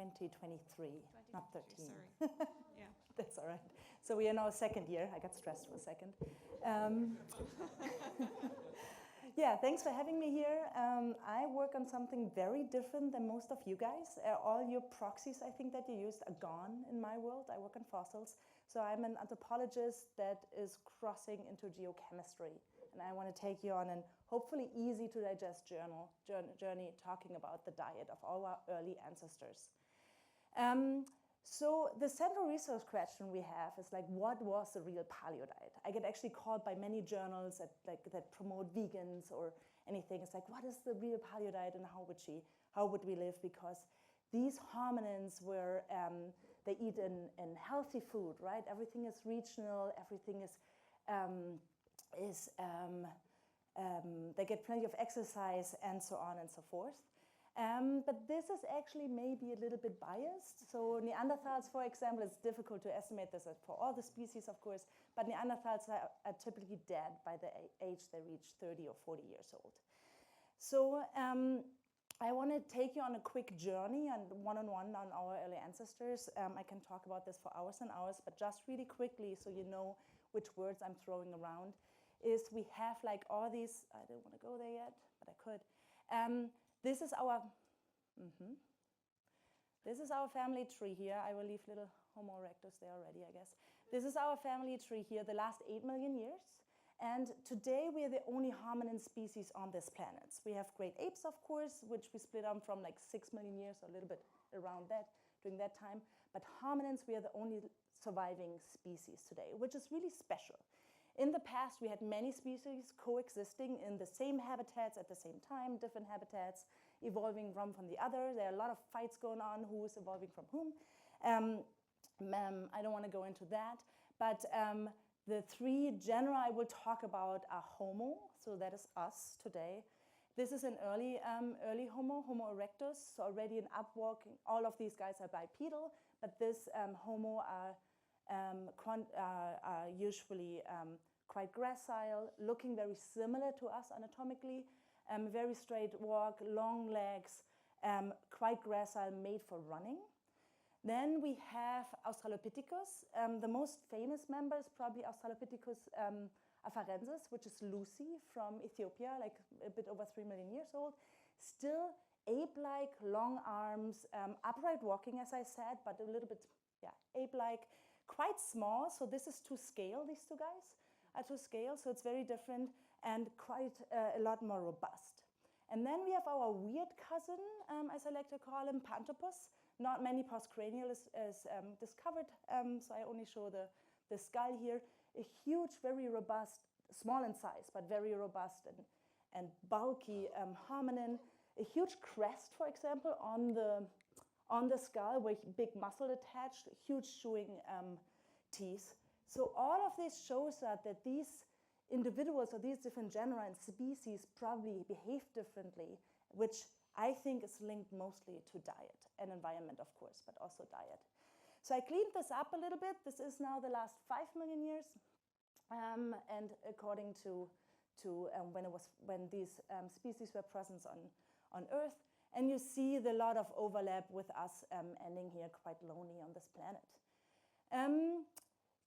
2023, not 13. Sorry. Yeah. That's all right. So we are now second year. I got stressed for a second. Yeah, thanks for having me here. I work on something very different than most of you guys. All your proxies, I think, that you used are gone in my world. I work on fossils. So I'm an anthropologist that is crossing into geochemistry. And I want to take you on an hopefully easy to digest journey talking about the diet of our early ancestors. So the central research question we have is like, what was the real paleo diet? I get actually called by many journals that promote vegans or anything. It's like, what is the real paleo diet and how would we live? Because these hominins were, they eat in healthy food, right? Everything is regional, everything is they get plenty of exercise and so on and so forth. But this is actually maybe a little bit biased. So Neanderthals, for example, it's difficult to estimate this for all the species, of course, but Neanderthals are typically dead by the age they reach 30 or 40 years old. So I want to take you on a quick journey and one-on-one on our early ancestors. I can talk about this for hours and hours, but just really quickly so you know which words I'm throwing around, is we have like all these, I don't want to go there yet, but I could. This is our family tree here. I will leave little Homo erectus there already, I guess. This is our family tree here, the last 8 million years. And today we are the only hominin species on this planet. We have great apes, of course, which we split up from like 6 million years, or a little bit around that, during that time. But hominins, we are the only surviving species today, which is really special. In the past, we had many species coexisting in the same habitats at the same time, different habitats, evolving one from the other. There are a lot of fights going on, who is evolving from whom. I don't want to go into that, but the three genera I will talk about are Homo, so that is us today. This is an early Homo, Homo erectus, so already an upwalking. All of these guys are bipedal, but this Homo are usually quite gracile, looking very similar to us anatomically, very straight walk, long legs, quite gracile, made for running. Then we have Australopithecus. The most famous member is probably Australopithecus afarensis, which is Lucy from Ethiopia, like a bit over 3 million years old. Still ape-like, long arms, upright walking, as I said, but a little bit, ape-like, quite small. So this is to scale, these two guys are to scale, so it's very different and quite a lot more robust. And then we have our weird cousin, as I like to call him, Pantopus. Not many postcranial is discovered, so I only show the skull here. A huge, very robust, small in size, but very robust and bulky hominin. A huge crest, for example, on the skull with big muscle attached, huge chewing teeth. So all of this shows that these individuals or these different genera and species probably behave differently, which I think is linked mostly to diet and environment, of course, but also diet. So I cleaned this up a little bit. This is now the last 5 million years, and according to when these species were present on Earth. And you see the lot of overlap with us ending here quite lonely on this planet.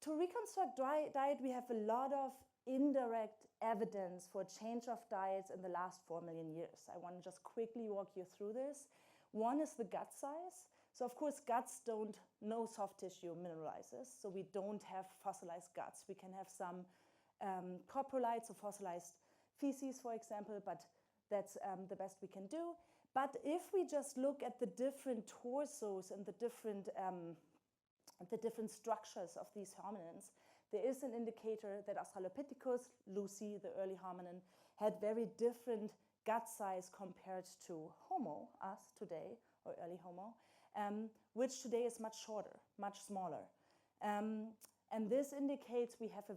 To reconstruct diet, we have a lot of indirect evidence for change of diets in the last 4 million years. I want to just quickly walk you through this. One is the gut size. So of course, guts no soft tissue mineralizes, so we don't have fossilized guts. We can have some coprolites or fossilized feces, for example, but that's the best we can do. But if we just look at the different torsos and the different structures of these hominins, there is an indicator that Australopithecus, Lucy, the early hominin, had very different gut size compared to Homo, us today, or early Homo, which today is much shorter, much smaller. And this indicates we have a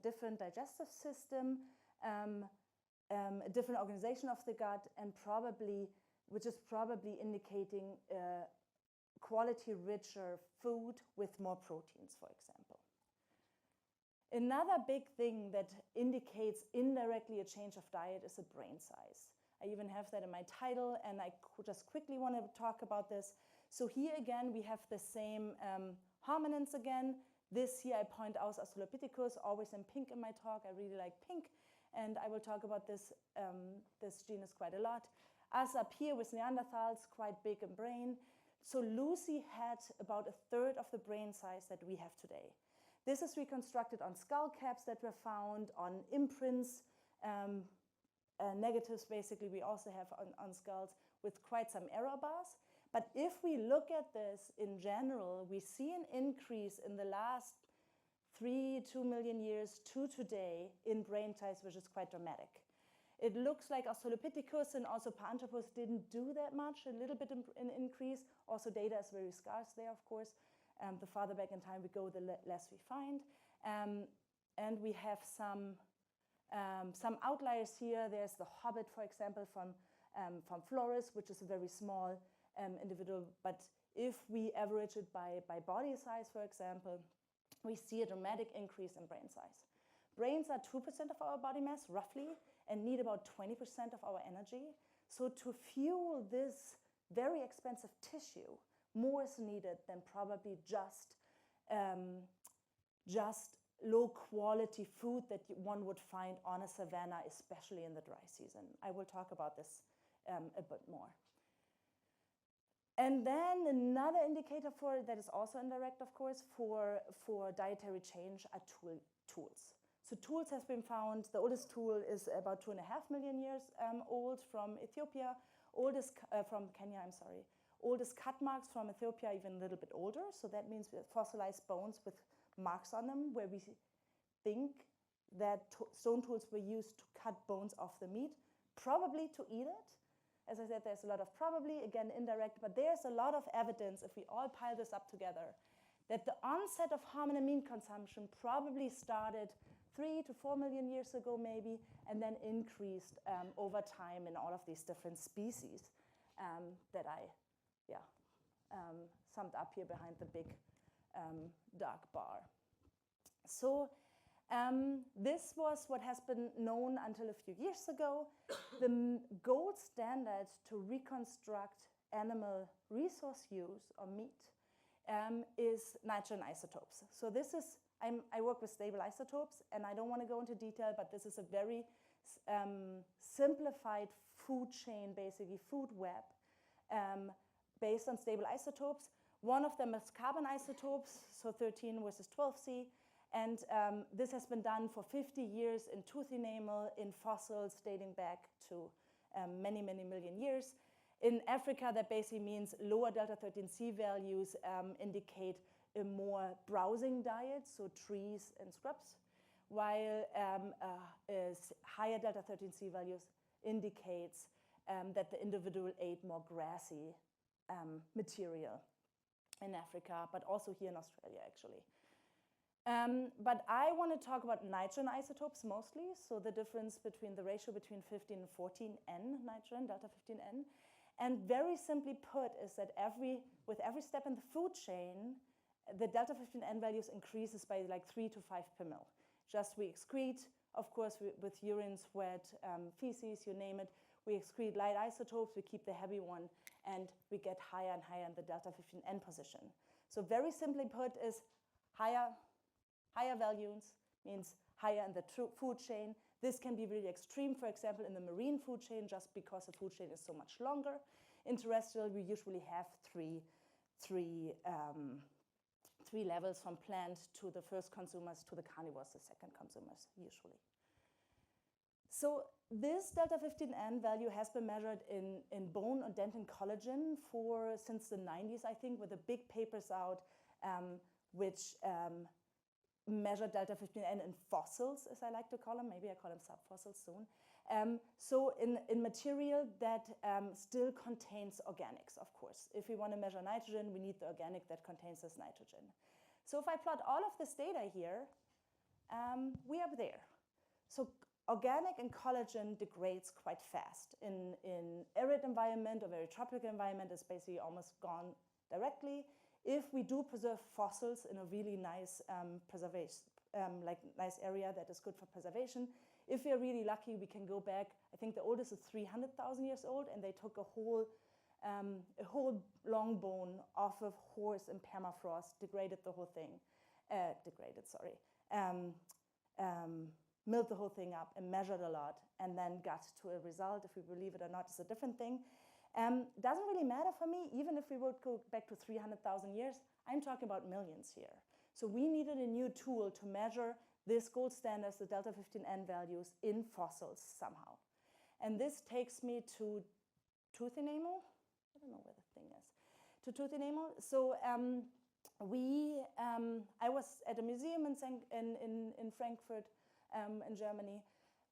different digestive system, a different organization of the gut, and which is probably indicating quality richer food with more proteins, for example. Another big thing that indicates indirectly a change of diet is the brain size. I even have that in my title, and I just quickly want to talk about this. So here again, we have the same hominins again. This here I point out Australopithecus, always in pink in my talk. I really like pink, and I will talk about this, this genus quite a lot. Us up here with Neanderthals, quite big in brain. So Lucy had about 1/3 of the brain size that we have today. This is reconstructed on skull caps that were found, on imprints, negatives basically we also have on skulls with quite some error bars. But if we look at this in general, we see an increase in the last 2 million years to today in brain size, which is quite dramatic. It looks like Australopithecus and also Paranthropus didn't do that much, a little bit in increase. Also data is very scarce there, of course. The farther back in time we go, the less we find. And we have some outliers here. There's the hobbit, for example, from Flores, which is a very small individual. But if we average it by body size, for example, we see a dramatic increase in brain size. Brains are 2% of our body mass, roughly, and need about 20% of our energy. So to fuel this very expensive tissue, more is needed than probably just low-quality food that one would find on a savanna, especially in the dry season. I will talk about this a bit more. And then another indicator for that is also indirect, of course, for dietary change are tools. So tools has been found. The oldest tool is about 2.5 million years old from Ethiopia. From Kenya, I'm sorry. Oldest cut marks from Ethiopia, even a little bit older. So that means we have fossilized bones with marks on them, where we think that stone tools were used to cut bones off the meat, probably to eat it. As I said, there's a lot of probably, again, indirect, but there's a lot of evidence, if we all pile this up together, that the onset of hominin meat consumption probably started 3 to 4 million years ago, maybe, and then increased over time in all of these different species that I summed up here behind the big dark bar. So this was what has been known until a few years ago. The gold standard to reconstruct animal resource use or meat is nitrogen isotopes. So this is, I work with stable isotopes, and I don't want to go into detail, but this is a very simplified food chain, basically food web, based on stable isotopes. One of them is carbon isotopes, so 13 versus 12C. And this has been done for 50 years in tooth enamel, in fossils dating back to many, many million years. In Africa, that basically means lower delta-13C values indicate a more browsing diet, so trees and scrubs, while higher delta-13C values indicates that the individual ate more grassy material in Africa, but also here in Australia, actually. But I want to talk about nitrogen isotopes mostly, so the difference between the ratio between 15 and 14N nitrogen, delta-15N. And very simply put is that with every step in the food chain, the delta-15N values increases by like 3 to 5 per mil. Just we excrete, of course, with urine, sweat, feces, you name it. We excrete light isotopes, we keep the heavy one, and we get higher and higher in the delta-15N position. So very simply put is higher values means higher in the food chain. This can be really extreme, for example, in the marine food chain, just because the food chain is so much longer. In terrestrial, we usually have three levels, from plant to the first consumers to the carnivores, the second consumers, usually. So this delta-15N value has been measured in bone and dentin collagen since the 90s, I think, with the big papers out, which measure delta-15N in fossils, as I like to call them. Maybe I call them subfossils soon. So in material that still contains organics, of course. If we want to measure nitrogen, we need the organic that contains this nitrogen. So if I plot all of this data here, we are there. So organic and collagen degrades quite fast. In arid environment or very tropical environment, it's basically almost gone directly. If we do preserve fossils in a really nice like nice area that is good for preservation. If we're really lucky, we can go back. I think the oldest is 300,000 years old, and they took a whole long bone off of horse in permafrost, degraded the whole thing, milled the whole thing up and measured a lot, and then got to a result. If we believe it or not, is a different thing. Doesn't really matter for me, even if we would go back to 300,000 years. I'm talking about millions here. So we needed a new tool to measure this gold standard, the delta 15N values in fossils somehow. And this takes me to tooth enamel. I don't know where the thing is. To tooth enamel. So I was at a museum in Frankfurt, in Germany,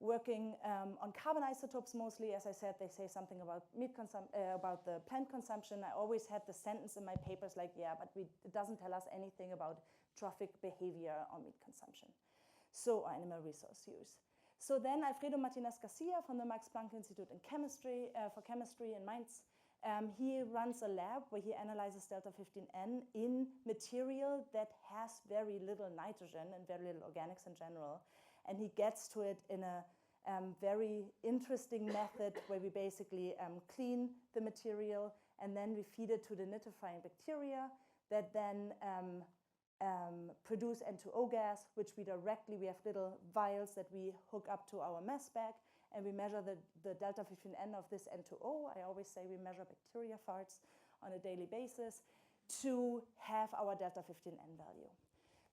working on carbon isotopes mostly. As I said, they say something about about the plant consumption. I always had the sentence in my papers like, yeah, but it doesn't tell us anything about trophic behavior or meat consumption, so animal resource use. So then Alfredo Martinez Garcia from the Max Planck Institute in Chemistry, for Chemistry in Mainz, he runs a lab where he analyzes delta 15N in material that has very little nitrogen and very little organics in general. And he gets to it in a very interesting method where we basically clean the material and then we feed it to the nitrifying bacteria that then produce N2O gas, which we have little vials that we hook up to our mass spec, and we measure the delta 15N of this N2O. I always say we measure bacteria farts on a daily basis to have our delta 15N value.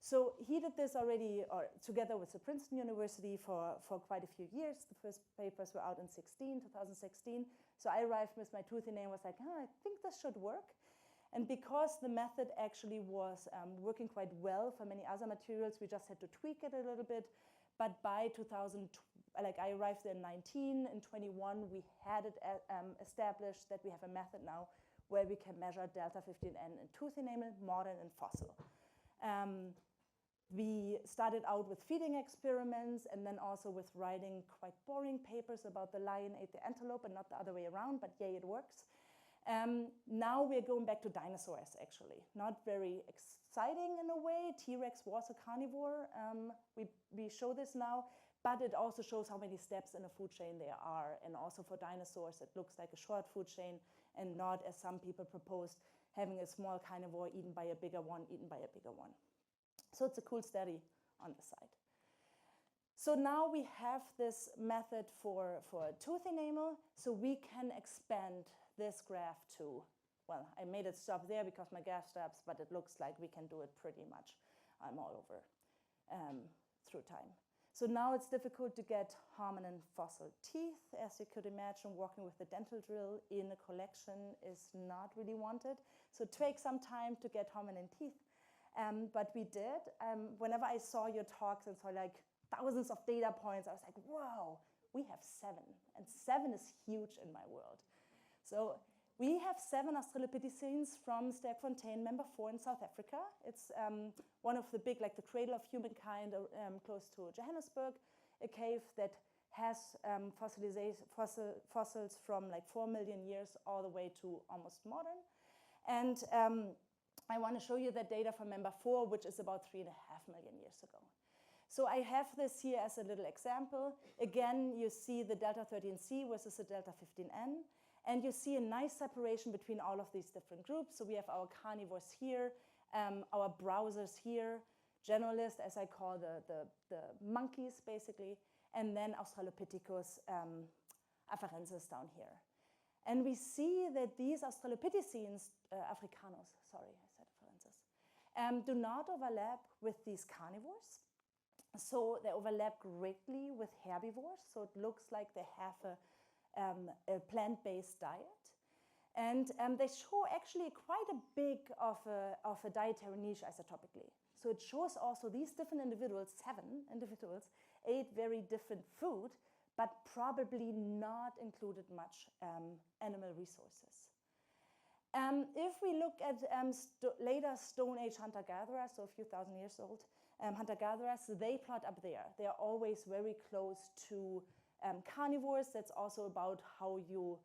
So he did this already together with the Princeton University for quite a few years. The first papers were out in 2016. So I arrived with my tooth enamel and was like, I think this should work. And because the method actually was working quite well for many other materials, we just had to tweak it a little bit. But by 2000, like I arrived in 19, in 21, we had it established that we have a method now where we can measure delta 15N in tooth enamel, modern and fossil. We started out with feeding experiments and then also with writing quite boring papers about the lion ate the antelope and not the other way around, but yay, it works. Now we're going back to dinosaurs, actually. Not very exciting in a way. T-Rex was a carnivore. We show this now, but it also shows how many steps in a food chain there are. And also for dinosaurs, it looks like a short food chain and not, as some people proposed, having a small carnivore eaten by a bigger one, eaten by a bigger one. So it's a cool study on the side. So now we have this method for tooth enamel, so we can expand this graph to, well, I made it stop there because my graph stops, but it looks like we can do it pretty much all over through time. So now it's difficult to get hominin fossil teeth. As you could imagine, walking with a dental drill in a collection is not really wanted. So it takes some time to get hominin teeth. But we did. Whenever I saw your talks and saw like thousands of data points, I was like, wow, we have 7. And 7 is huge in my world. So we have 7 Australopithecines from Sterkfontein, member 4 in South Africa. It's one of the big, like the cradle of humankind close to Johannesburg, a cave that has fossils from like 4 million years all the way to almost modern. And I want to show you that data from member 4, which is about 3.5 million years ago. So I have this here as a little example. Again, you see the delta 13C versus the delta 15N. And you see a nice separation between all of these different groups. So we have our carnivores here, our browsers here, generalists, as I call the monkeys, basically, and then Australopithecus afarensis down here. And we see that these Australopithecines, Africanos, sorry, I said afarensis, do not overlap with these carnivores. So they overlap greatly with herbivores. So it looks like they have a plant-based diet. And they show actually quite a big of a dietary niche isotopically. So it shows also these different individuals, 7 individuals, ate very different food, but probably not included much animal resources. If we look at later Stone Age hunter-gatherers, so a few thousand years old hunter-gatherers, they plot up there. They are always very close to carnivores. That's also about how you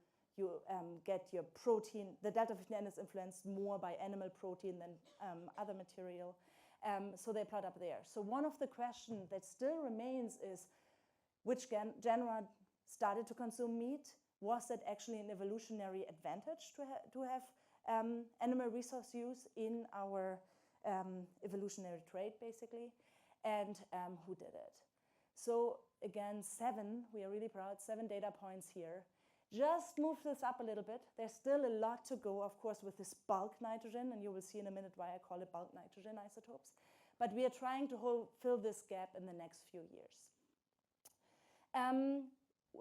get your protein. The delta 15N is influenced more by animal protein than other material. So they plot up there. So one of the questions that still remains is, which genera started to consume meat? Was that actually an evolutionary advantage to have animal resource use in our evolutionary trait, basically? And who did it? So again, we are really proud, 7 data points here. Just move this up a little bit. There's still a lot to go, of course, with this bulk nitrogen, and you will see in a minute why I call it bulk nitrogen isotopes. But we are trying to fill this gap in the next few years.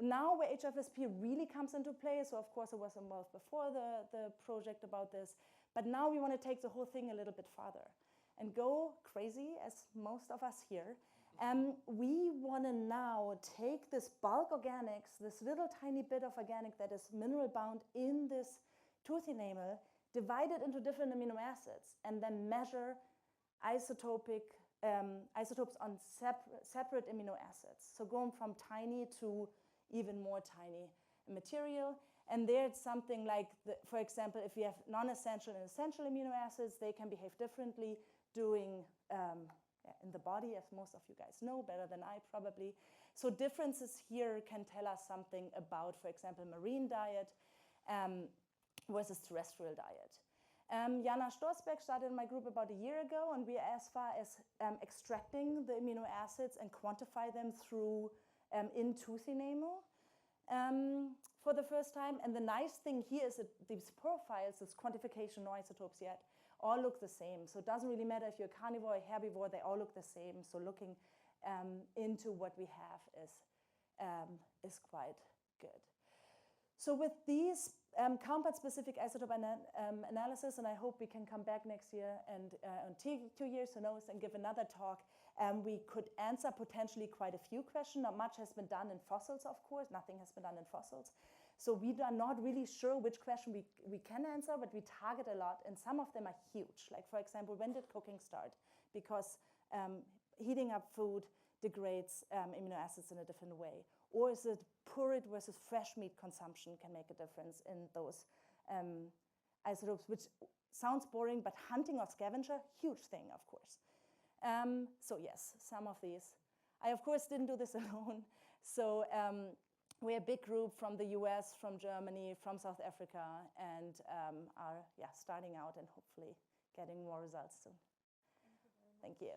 Now where HFSP really comes into play, so of course I was involved before the project about this, but now we want to take the whole thing a little bit farther and go crazy, as most of us here. We want to now take this bulk organics, this little tiny bit of organic that is mineral bound in this tooth enamel, divide it into different amino acids, and then measure isotopes on separate amino acids. So going from tiny to even more tiny material. And there it's something like, for example, if you have non-essential and essential amino acids, they can behave differently doing in the body, as most of you guys know better than I probably. So differences here can tell us something about, for example, marine diet versus terrestrial diet. Jana Storsbeck started in my group about a year ago, and we are as far as extracting the amino acids and quantify them through in tooth enamel for the first time. And the nice thing here is that these profiles, this quantification, no isotopes yet, all look the same. So it doesn't really matter if you're a carnivore or herbivore, they all look the same. So looking into what we have is quite good. So with these compound-specific isotope analysis, and I hope we can come back next year and in 2 years, who knows, and give another talk, we could answer potentially quite a few questions. Not much has been done in fossils, of course. Nothing has been done in fossils. So we are not really sure which question we can answer, but we target a lot, and some of them are huge. Like, for example, when did cooking start? Because heating up food degrades amino acids in a different way. Or is it pureed versus fresh meat consumption can make a difference in those isotopes, which sounds boring, but hunting or scavenger, huge thing, of course. So yes, some of these. I, of course, didn't do this alone. So we're a big group from the US, from Germany, from South Africa, and are starting out and hopefully getting more results soon. Thank you.